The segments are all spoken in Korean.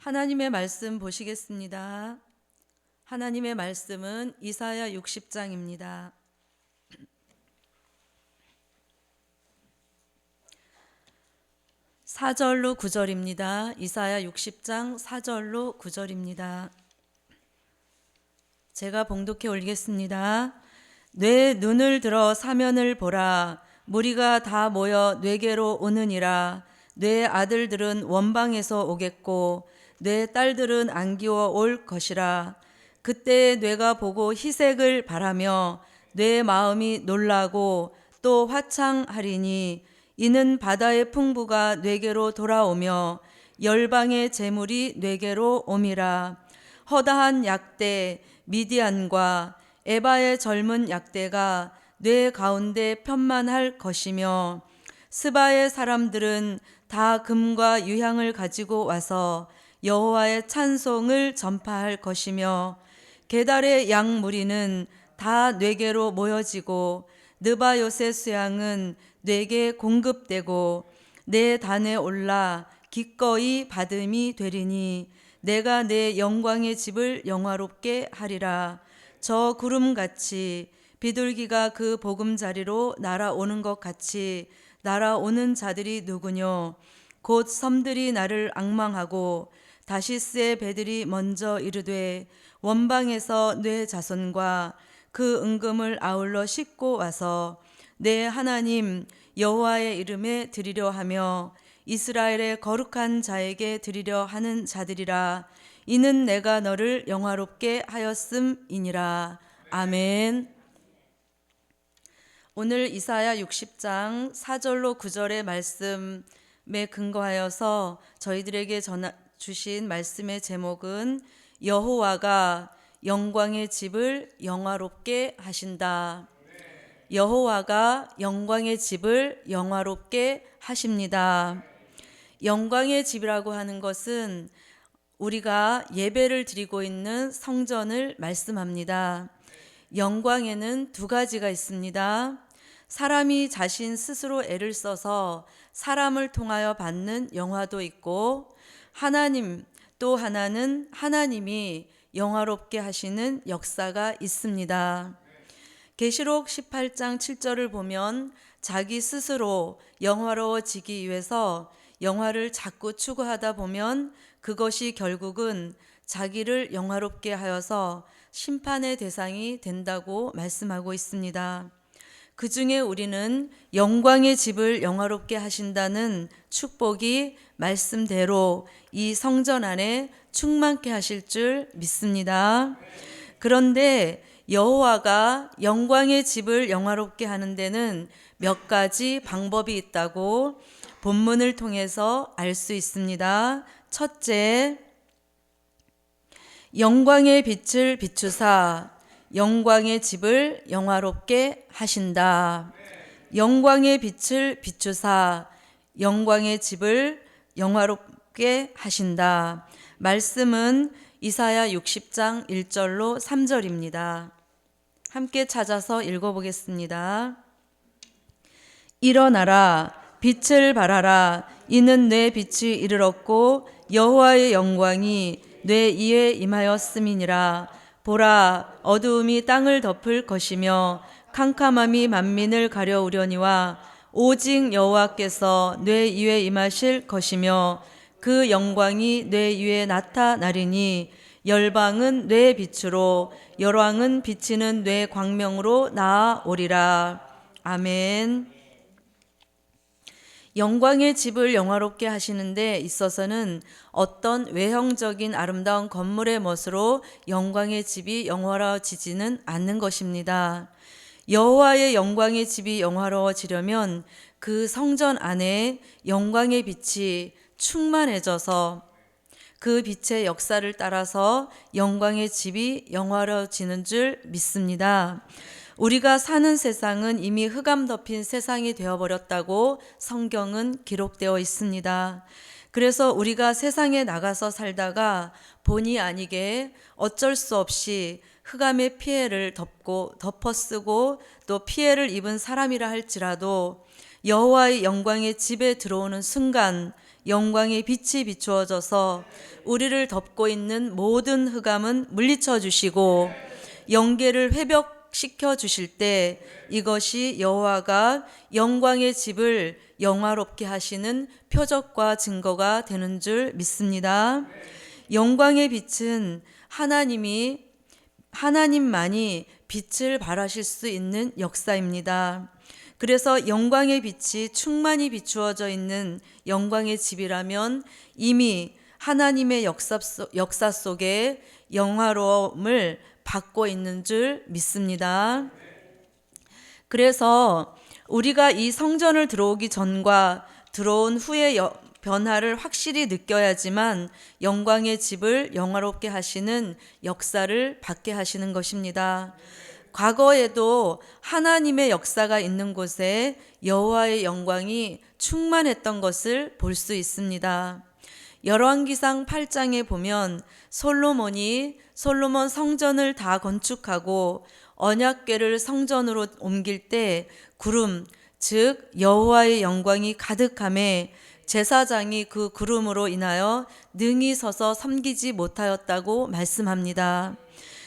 하나님의 말씀 보시겠습니다. 하나님의 말씀은 이사야 60장입니다. 4절로 9절입니다. 이사야 60장 4절로 9절입니다. 제가 봉독해 올리겠습니다. 내 눈을 들어 사면을 보라. 무리가 다 모여 뇌게로 오느니라. 내 아들들은 원방에서 오겠고 내 딸들은 안기워 올 것이라. 그때 뇌가 보고 희색을 바라며 내 마음이 놀라고 또 화창하리니 이는 바다의 풍부가 뇌게로 돌아오며 열방의 재물이 뇌게로 옴이라. 허다한 약대 미디안과 에바의 젊은 약대가 뇌 가운데 편만할 것이며 스바의 사람들은 다 금과 유향을 가지고 와서 여호와의 찬송을 전파할 것이며 게달의 양 무리는 다 뇌게로 모여지고 느바요의 수양은 뇌게 공급되고 내 단에 올라 기꺼이 받음이 되리니 내가 내 영광의 집을 영화롭게 하리라. 저 구름같이 비둘기가 그 보금자리로 날아오는 것 같이 날아오는 자들이 누구뇨? 곧 섬들이 나를 앙망하고 다시스의 배들이 먼저 이르되 원방에서 내 자손과 그 은금을 아울러 싣고 와서 내 하나님 여호와의 이름에 드리려 하며 이스라엘의 거룩한 자에게 드리려 하는 자들이라. 이는 내가 너를 영화롭게 하였음이니라. 아멘. 오늘 이사야 60장 4절로 9절의 말씀에 근거하여서 저희들에게 주신 말씀의 제목은 여호와가 영광의 집을 영화롭게 하신다. 여호와가 영광의 집을 영화롭게 하십니다. 영광의 집이라고 하는 것은 우리가 예배를 드리고 있는 성전을 말씀합니다. 영광에는 두 가지가 있습니다. 사람이 자신 스스로 애를 써서 사람을 통하여 받는 영화도 있고 또 하나는 하나님이 영화롭게 하시는 역사가 있습니다. 계시록 18장 7절을 보면 자기 스스로 영화로워지기 위해서 영화를 자꾸 추구하다 보면 그것이 결국은 자기를 영화롭게 하여서 심판의 대상이 된다고 말씀하고 있습니다. 그 중에 우리는 영광의 집을 영화롭게 하신다는 축복이 말씀대로 이 성전 안에 충만케 하실 줄 믿습니다. 그런데 여호와가 영광의 집을 영화롭게 하는 데는 몇 가지 방법이 있다고 본문을 통해서 알 수 있습니다. 첫째, 영광의 빛을 비추사 영광의 집을 영화롭게 하신다. 영광의 빛을 비추사 영광의 집을 영화롭게 하신다. 말씀은 이사야 60장 1절로 3절입니다. 함께 찾아서 읽어보겠습니다. 일어나라, 빛을 발하라. 이는 내 빛이 이르렀고 여호와의 영광이 내 이에 임하였음이니라. 보라, 어두움이 땅을 덮을 것이며 캄캄함이 만민을 가려우려니와 오직 여호와께서 내 위에 임하실 것이며 그 영광이 내 위에 나타나리니 열방은 내 빛으로 열왕은 비치는 내 광명으로 나아오리라. 아멘. 영광의 집을 영화롭게 하시는 데 있어서는 어떤 외형적인 아름다운 건물의 멋으로 영광의 집이 영화로워지지는 않는 것입니다. 여호와의 영광의 집이 영화로워지려면 그 성전 안에 영광의 빛이 충만해져서 그 빛의 역사를 따라서 영광의 집이 영화로워지는 줄 믿습니다. 우리가 사는 세상은 이미 흑암 덮인 세상이 되어버렸다고 성경은 기록되어 있습니다. 그래서 우리가 세상에 나가서 살다가 본의 아니게 어쩔 수 없이 흑암의 피해를 덮어쓰고 또 피해를 입은 사람이라 할지라도 여호와의 영광의 집에 들어오는 순간 영광의 빛이 비추어져서 우리를 덮고 있는 모든 흑암은 물리쳐 주시고 영계를 회복시켜 주실 때 이것이 여호와가 영광의 집을 영화롭게 하시는 표적과 증거가 되는 줄 믿습니다. 영광의 빛은 하나님만이 빛을 발하실 수 있는 역사입니다. 그래서 영광의 빛이 충만히 비추어져 있는 영광의 집이라면 이미 하나님의 역사 속에 영화로움을 받고 있는 줄 믿습니다. 그래서 우리가 이 성전을 들어오기 전과 들어온 후의 변화를 확실히 느껴야지만 영광의 집을 영화롭게 하시는 역사를 받게 하시는 것입니다. 과거에도 하나님의 역사가 있는 곳에 여호와의 영광이 충만했던 것을 볼 수 있습니다. 열왕기상 8장에 보면 솔로몬 성전을 다 건축하고 언약궤를 성전으로 옮길 때 구름, 즉 여호와의 영광이 가득함에 제사장이 그 구름으로 인하여 능히 서서 섬기지 못하였다고 말씀합니다.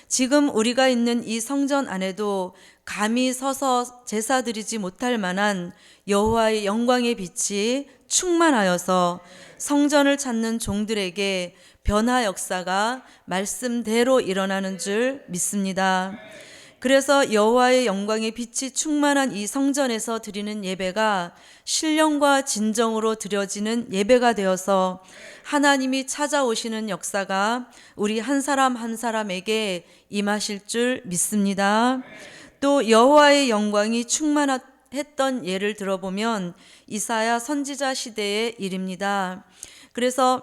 지금 우리가 있는 이 성전 안에도 감히 서서 제사 드리지 못할 만한 여호와의 영광의 빛이 충만하여서 성전을 찾는 종들에게 변화 역사가 말씀대로 일어나는 줄 믿습니다. 그래서 여호와의 영광의 빛이 충만한 이 성전에서 드리는 예배가 신령과 진정으로 드려지는 예배가 되어서 하나님이 찾아오시는 역사가 우리 한 사람 한 사람에게 임하실 줄 믿습니다. 또 여호와의 영광이 충만했던 예를 들어보면 이사야 선지자 시대의 일입니다. 그래서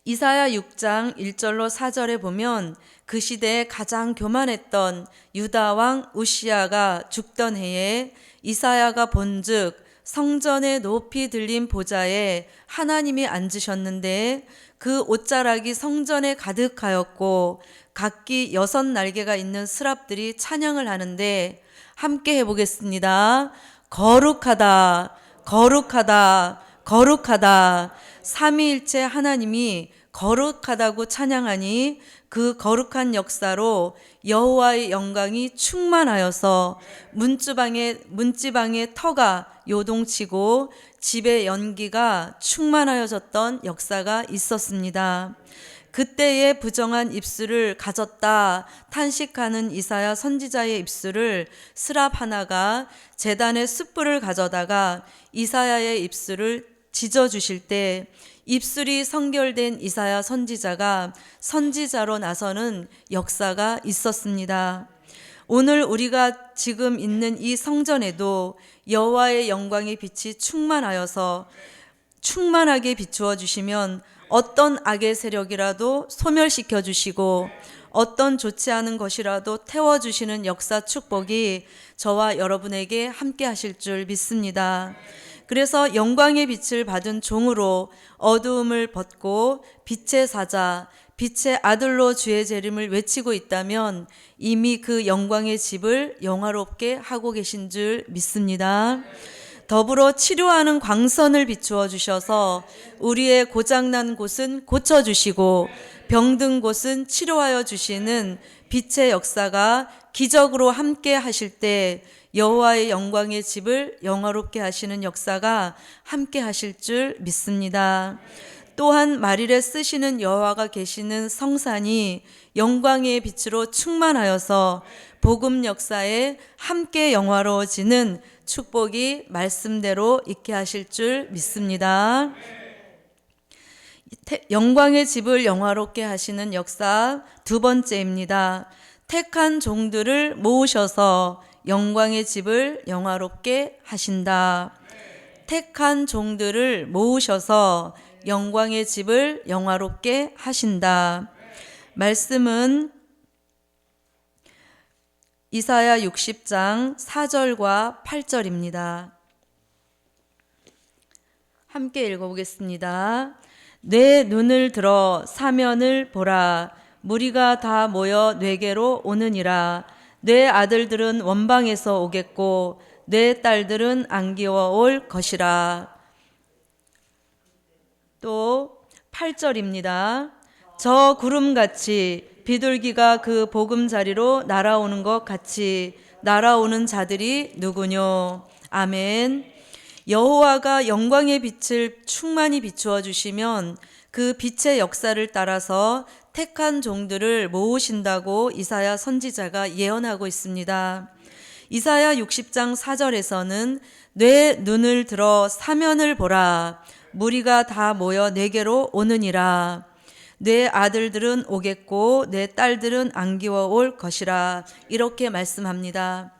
이사야 6장 1절로 4절에 보면 그 시대에 가장 교만했던 유다 왕 우시야가 죽던 해에 이사야가 본즉 성전에 높이 들린 보좌에 하나님이 앉으셨는데 그 옷자락이 성전에 가득하였고 각기 6날개가 있는 스랍들이 찬양을 하는데 함께 해보겠습니다. 거룩하다, 거룩하다, 거룩하다. 삼위일체 하나님이 거룩하다고 찬양하니 그 거룩한 역사로 여호와의 영광이 충만하여서 문지방의 터가 요동치고 집의 연기가 충만하여졌던 역사가 있었습니다. 그때의 부정한 입술을 가졌다 탄식하는 이사야 선지자의 입술을 스랍 하나가 제단의 숯불을 가져다가 이사야의 입술을 지져주실 때 입술이 성결된 이사야 선지자가 선지자로 나서는 역사가 있었습니다. 오늘 우리가 지금 있는 이 성전에도 여호와의 영광의 빛이 충만하게 비추어 주시면 어떤 악의 세력이라도 소멸시켜 주시고 어떤 좋지 않은 것이라도 태워주시는 역사 축복이 저와 여러분에게 함께 하실 줄 믿습니다. 그래서 영광의 빛을 받은 종으로 어두움을 벗고 빛의 사자, 빛의 아들로 주의 재림을 외치고 있다면 이미 그 영광의 집을 영화롭게 하고 계신 줄 믿습니다. 더불어 치료하는 광선을 비추어 주셔서 우리의 고장난 곳은 고쳐주시고 병든 곳은 치료하여 주시는 빛의 역사가 기적으로 함께 하실 때 여호와의 영광의 집을 영화롭게 하시는 역사가 함께 하실 줄 믿습니다. 또한 말일에 쓰시는 여호와가 계시는 성산이 영광의 빛으로 충만하여서 복음 역사에 함께 영화로워지는 축복이 말씀대로 있게 하실 줄 믿습니다. 영광의 집을 영화롭게 하시는 역사 두 번째입니다. 택한 종들을 모으셔서 영광의 집을 영화롭게 하신다. 택한 종들을 모으셔서 영광의 집을 영화롭게 하신다. 말씀은 이사야 60장 4절과 8절입니다. 함께 읽어보겠습니다. 내 눈을 들어 사면을 보라. 무리가 다 모여 내게로 오느니라. 내 아들들은 원방에서 오겠고 내 딸들은 안기워 올 것이라. 또 8절입니다. 저 구름같이 비둘기가 그 보금자리로 날아오는 것 같이 날아오는 자들이 누구뇨? 아멘. 여호와가 영광의 빛을 충만히 비추어 주시면 그 빛의 역사를 따라서 택한 종들을 모으신다고 이사야 선지자가 예언하고 있습니다. 이사야 60장 4절에서는 내 눈을 들어 사면을 보라. 무리가 다 모여 내게로 오느니라. 내 아들들은 오겠고 내 딸들은 안기워 올 것이라. 이렇게 말씀합니다.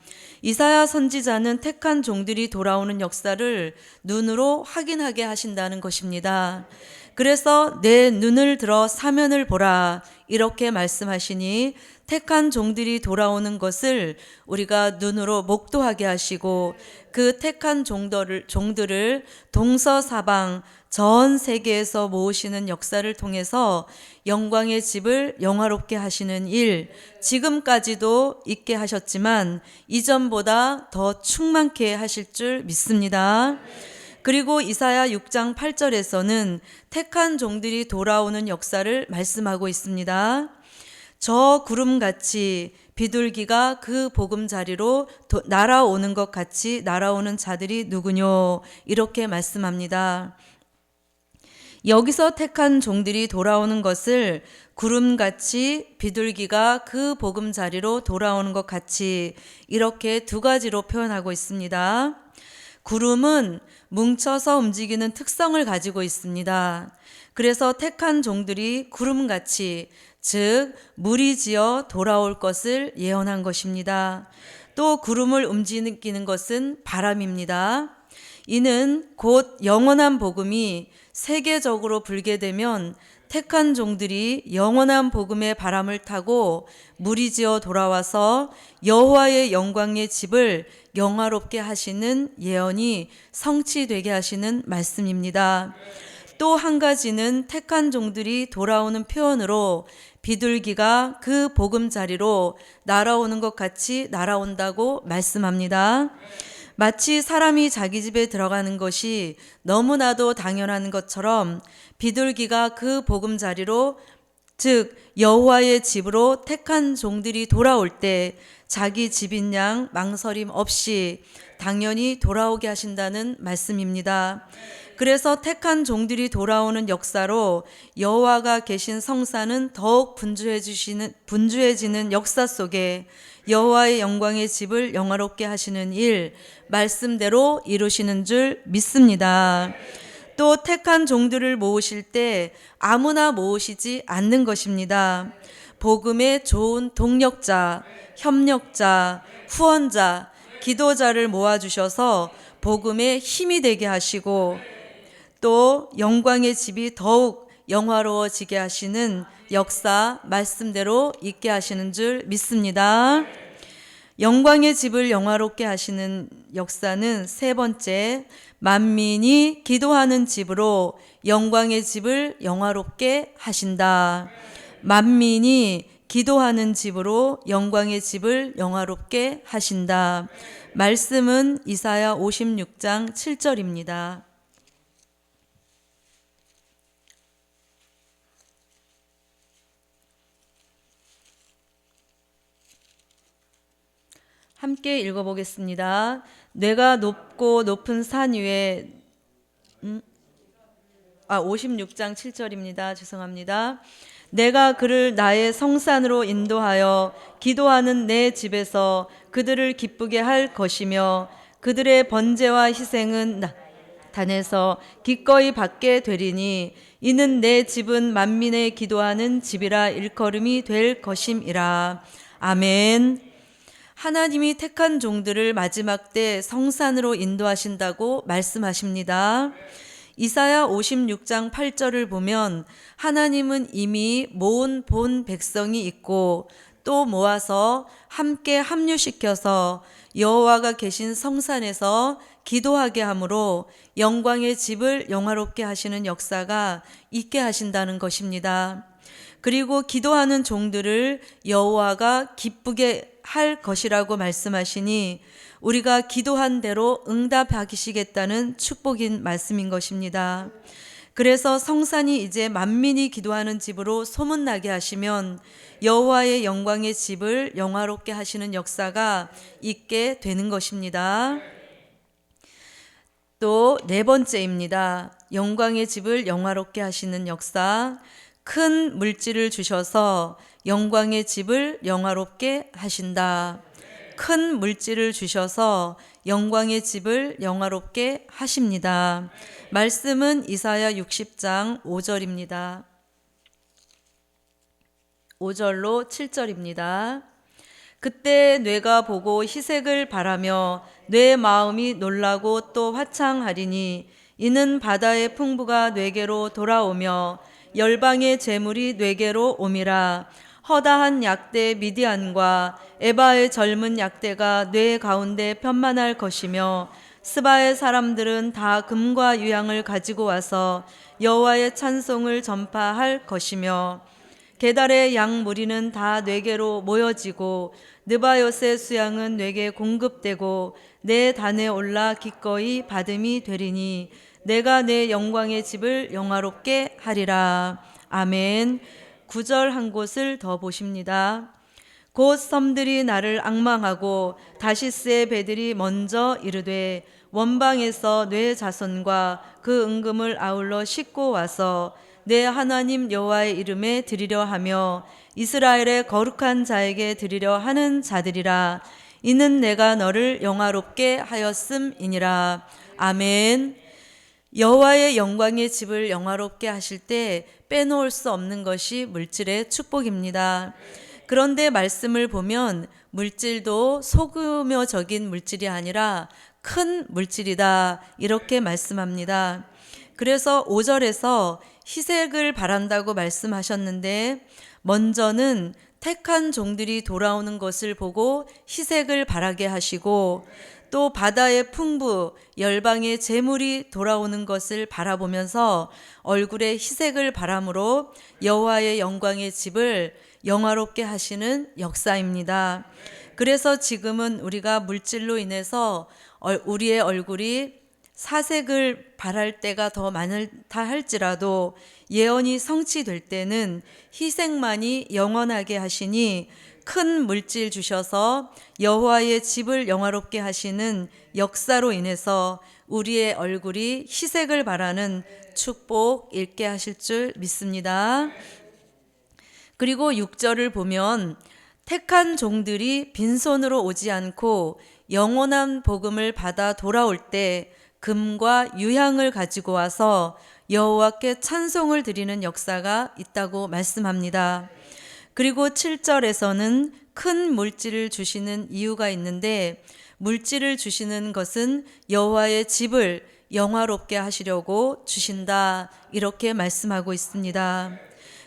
이사야 선지자는 택한 종들이 돌아오는 역사를 눈으로 확인하게 하신다는 것입니다. 그래서 내 눈을 들어 사면을 보라 이렇게 말씀하시니 택한 종들이 돌아오는 것을 우리가 눈으로 목도하게 하시고 그 택한 종들을 동서사방 전 세계에서 모으시는 역사를 통해서 영광의 집을 영화롭게 하시는 일, 지금까지도 있게 하셨지만 이전보다 더 충만케 하실 줄 믿습니다. 그리고 이사야 6장 8절에서는 택한 종들이 돌아오는 역사를 말씀하고 있습니다. 저 구름같이 비둘기가 그 보금자리로 날아오는 것 같이 날아오는 자들이 누구뇨? 이렇게 말씀합니다. 여기서 택한 종들이 돌아오는 것을 구름같이 비둘기가 그 보금자리로 돌아오는 것 같이 이렇게 두 가지로 표현하고 있습니다. 구름은 뭉쳐서 움직이는 특성을 가지고 있습니다. 그래서 택한 종들이 구름같이 즉 무리지어 돌아올 것을 예언한 것입니다. 또 구름을 움직이는 것은 바람입니다. 이는 곧 영원한 복음이 세계적으로 불게 되면 택한 종들이 영원한 복음의 바람을 타고 무리지어 돌아와서 여호와의 영광의 집을 영화롭게 하시는 예언이 성취되게 하시는 말씀입니다. 또 한 가지는 택한 종들이 돌아오는 표현으로 비둘기가 그 보금자리로 날아오는 것 같이 날아온다고 말씀합니다. 마치 사람이 자기 집에 들어가는 것이 너무나도 당연한 것처럼 비둘기가 그 보금자리로 즉 여호와의 집으로 택한 종들이 돌아올 때 자기 집인 양 망설임 없이 당연히 돌아오게 하신다는 말씀입니다. 그래서 택한 종들이 돌아오는 역사로 여호와가 계신 성산은 더욱 분주해지는 역사 속에 여호와의 영광의 집을 영화롭게 하시는 일 말씀대로 이루시는 줄 믿습니다. 또 택한 종들을 모으실 때 아무나 모으시지 않는 것입니다. 복음의 좋은 동력자, 협력자, 후원자, 기도자를 모아주셔서 복음의 힘이 되게 하시고 또 영광의 집이 더욱 영화로워지게 하시는 역사 말씀대로 있게 하시는 줄 믿습니다. 영광의 집을 영화롭게 하시는 역사는 세 번째, 만민이 기도하는 집으로 영광의 집을 영화롭게 하신다. 만민이 기도하는 집으로 영광의 집을 영화롭게 하신다. 말씀은 이사야 56장 7절입니다. 함께 읽어보겠습니다. 내가 높고 높은 산 위에 56장 7절입니다. 죄송합니다. 내가 그를 나의 성산으로 인도하여 기도하는 내 집에서 그들을 기쁘게 할 것이며 그들의 번제와 희생은 단에서 기꺼이 받게 되리니 이는 내 집은 만민의 기도하는 집이라 일컬음이 될 것임이라. 아멘. 하나님이 택한 종들을 마지막 때 성산으로 인도하신다고 말씀하십니다. 이사야 56장 8절을 보면 하나님은 이미 모은 본 백성이 있고 또 모아서 함께 합류시켜서 여호와가 계신 성산에서 기도하게 하므로 영광의 집을 영화롭게 하시는 역사가 있게 하신다는 것입니다. 그리고 기도하는 종들을 여호와가 기쁘게 할 것이라고 말씀하시니 우리가 기도한 대로 응답하시겠다는 축복인 말씀인 것입니다. 그래서 성산이 이제 만민이 기도하는 집으로 소문나게 하시면 여호와의 영광의 집을 영화롭게 하시는 역사가 있게 되는 것입니다. 또 네 번째입니다. 영광의 집을 영화롭게 하시는 역사. 큰 물질을 주셔서 영광의 집을 영화롭게 하신다. 큰 물질을 주셔서 영광의 집을 영화롭게 하십니다. 말씀은 이사야 60장 5절입니다. 5절로 7절입니다. 그때 뇌가 보고 희색을 바라며 뇌 마음이 놀라고 또 화창하리니 이는 바다의 풍부가 뇌게로 돌아오며 열방의 재물이 뇌게로 옴이라. 허다한 약대 미디안과 에바의 젊은 약대가 뇌 가운데 편만할 것이며 스바의 사람들은 다 금과 유향을 가지고 와서 여호와의 찬송을 전파할 것이며 게달의 양 무리는 다 뇌게로 모여지고 느바요스의 수양은 뇌게 공급되고 내 단에 올라 기꺼이 받음이 되리니 내가 내 영광의 집을 영화롭게 하리라. 아멘. 9절 한 곳을 더 보십니다. 곧 섬들이 나를 앙망하고 다시스의 배들이 먼저 이르되 원방에서 뇌 자손과 그 은금을 아울러 싣고 와서 내 하나님 여호와의 이름에 드리려 하며 이스라엘의 거룩한 자에게 드리려 하는 자들이라. 이는 내가 너를 영화롭게 하였음이니라. 아멘. 여호와의 영광의 집을 영화롭게 하실 때 빼놓을 수 없는 것이 물질의 축복입니다. 그런데 말씀을 보면 물질도 소규모적인 물질이 아니라 큰 물질이다 이렇게 말씀합니다. 그래서 5절에서 희색을 바란다고 말씀하셨는데 먼저는 택한 종들이 돌아오는 것을 보고 희색을 바라게 하시고 또 바다의 풍부, 열방의 재물이 돌아오는 것을 바라보면서 얼굴에 희색을 바람으로 여호와의 영광의 집을 영화롭게 하시는 역사입니다. 그래서 지금은 우리가 물질로 인해서 우리의 얼굴이 사색을 바랄 때가 더 많다 할지라도 예언이 성취될 때는 희생만이 영원하게 하시니 큰 물질 주셔서 여호와의 집을 영화롭게 하시는 역사로 인해서 우리의 얼굴이 희색을 바라는 축복 있게 하실 줄 믿습니다. 그리고 6절을 보면 택한 종들이 빈손으로 오지 않고 영원한 복음을 받아 돌아올 때 금과 유향을 가지고 와서 여호와께 찬송을 드리는 역사가 있다고 말씀합니다. 그리고 7절에서는 큰 물질을 주시는 이유가 있는데 물질을 주시는 것은 여호와의 집을 영화롭게 하시려고 주신다 이렇게 말씀하고 있습니다.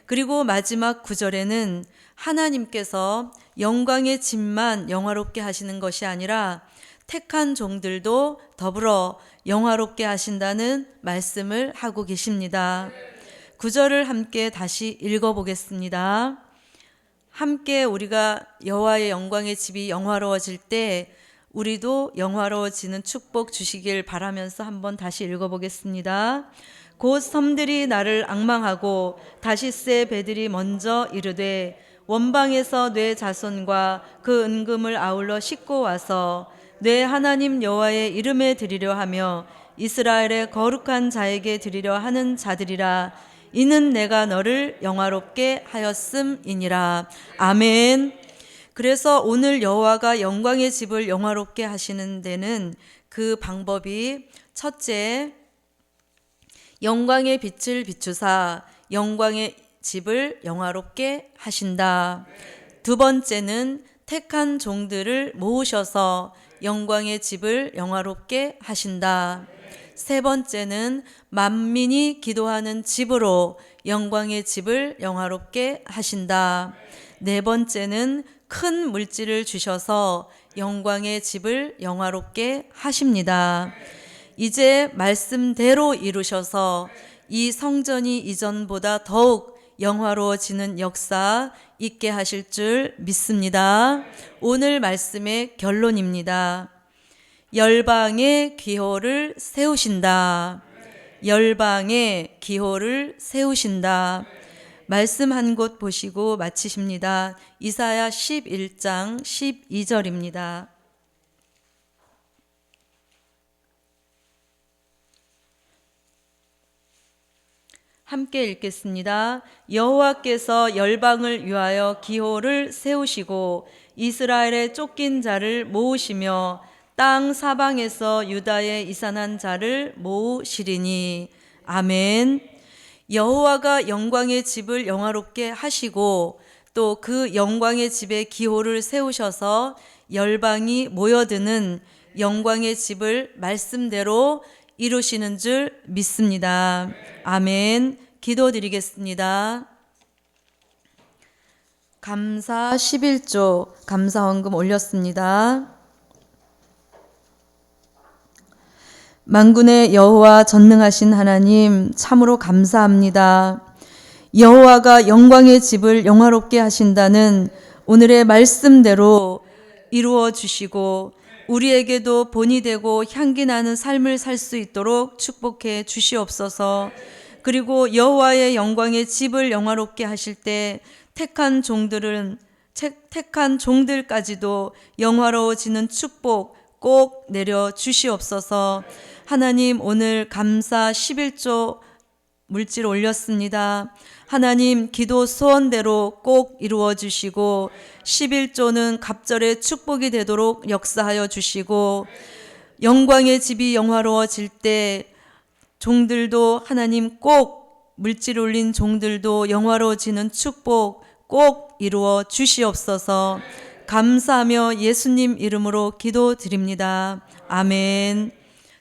그리고 마지막 9절에는 하나님께서 영광의 집만 영화롭게 하시는 것이 아니라 택한 종들도 더불어 영화롭게 하신다는 말씀을 하고 계십니다. 9절을 함께 다시 읽어보겠습니다. 함께 우리가 여호와의 영광의 집이 영화로워질 때 우리도 영화로워지는 축복 주시길 바라면서 한번 다시 읽어보겠습니다. 곧 섬들이 나를 앙망하고 다시스의 배들이 먼저 이르되 원방에서 뇌 자손과 그 은금을 아울러 싣고 와서 내 하나님 여호와의 이름에 드리려 하며 이스라엘의 거룩한 자에게 드리려 하는 자들이라. 이는 내가 너를 영화롭게 하였음이니라. 아멘. 그래서 오늘 여호와가 영광의 집을 영화롭게 하시는 데는 그 방법이 첫째, 영광의 빛을 비추사 영광의 집을 영화롭게 하신다. 두 번째는 택한 종들을 모으셔서 영광의 집을 영화롭게 하신다. 세 번째는 만민이 기도하는 집으로 영광의 집을 영화롭게 하신다. 네 번째는 큰 물질을 주셔서 영광의 집을 영화롭게 하십니다. 이제 말씀대로 이루셔서 이 성전이 이전보다 더욱 영화로워지는 역사 있게 하실 줄 믿습니다. 오늘 말씀의 결론입니다. 열방의 기호를 세우신다. 열방의 기호를 세우신다. 말씀 한 곳 보시고 마치십니다. 이사야 11장 12절입니다. 함께 읽겠습니다. 여호와께서 열방을 위하여 기호를 세우시고 이스라엘의 쫓긴 자를 모으시며 땅 사방에서 유다의 이산한 자를 모으시리니. 아멘. 여호와가 영광의 집을 영화롭게 하시고 또 그 영광의 집에 기호를 세우셔서 열방이 모여드는 영광의 집을 말씀대로 이루시는 줄 믿습니다. 아멘. 기도드리겠습니다. 감사 11조 감사헌금 올렸습니다. 만군의 여호와 전능하신 하나님 참으로 감사합니다. 여호와가 영광의 집을 영화롭게 하신다는 오늘의 말씀대로 이루어 주시고 우리에게도 본이 되고 향기 나는 삶을 살 수 있도록 축복해 주시옵소서. 그리고 여호와의 영광의 집을 영화롭게 하실 때 택한 종들까지도 영화로워지는 축복 꼭 내려 주시옵소서. 하나님, 오늘 감사 11조 물질 올렸습니다. 하나님, 기도 소원대로 꼭 이루어 주시고 11조는 갑절의 축복이 되도록 역사하여 주시고 영광의 집이 영화로워질 때 종들도 하나님 꼭 물질 올린 종들도 영화로워지는 축복 꼭 이루어 주시옵소서. 감사하며 예수님 이름으로 기도드립니다. 아멘.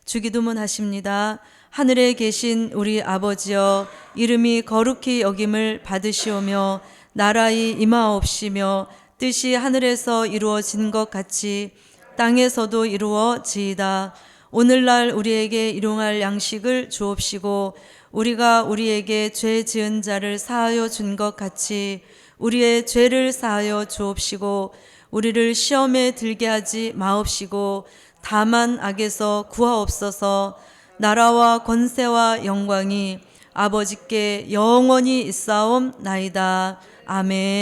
주기도문 하십니다. 하늘에 계신 우리 아버지여, 이름이 거룩히 여김을 받으시오며 나라의 임하옵시며 뜻이 하늘에서 이루어진 것 같이 땅에서도 이루어지이다. 오늘날 우리에게 일용할 양식을 주옵시고 우리가 우리에게 죄 지은 자를 사하여 준 것 같이 우리의 죄를 사하여 주옵시고 우리를 시험에 들게 하지 마옵시고 다만 악에서 구하옵소서. 나라와 권세와 영광이 아버지께 영원히 있사옵나이다. 아멘.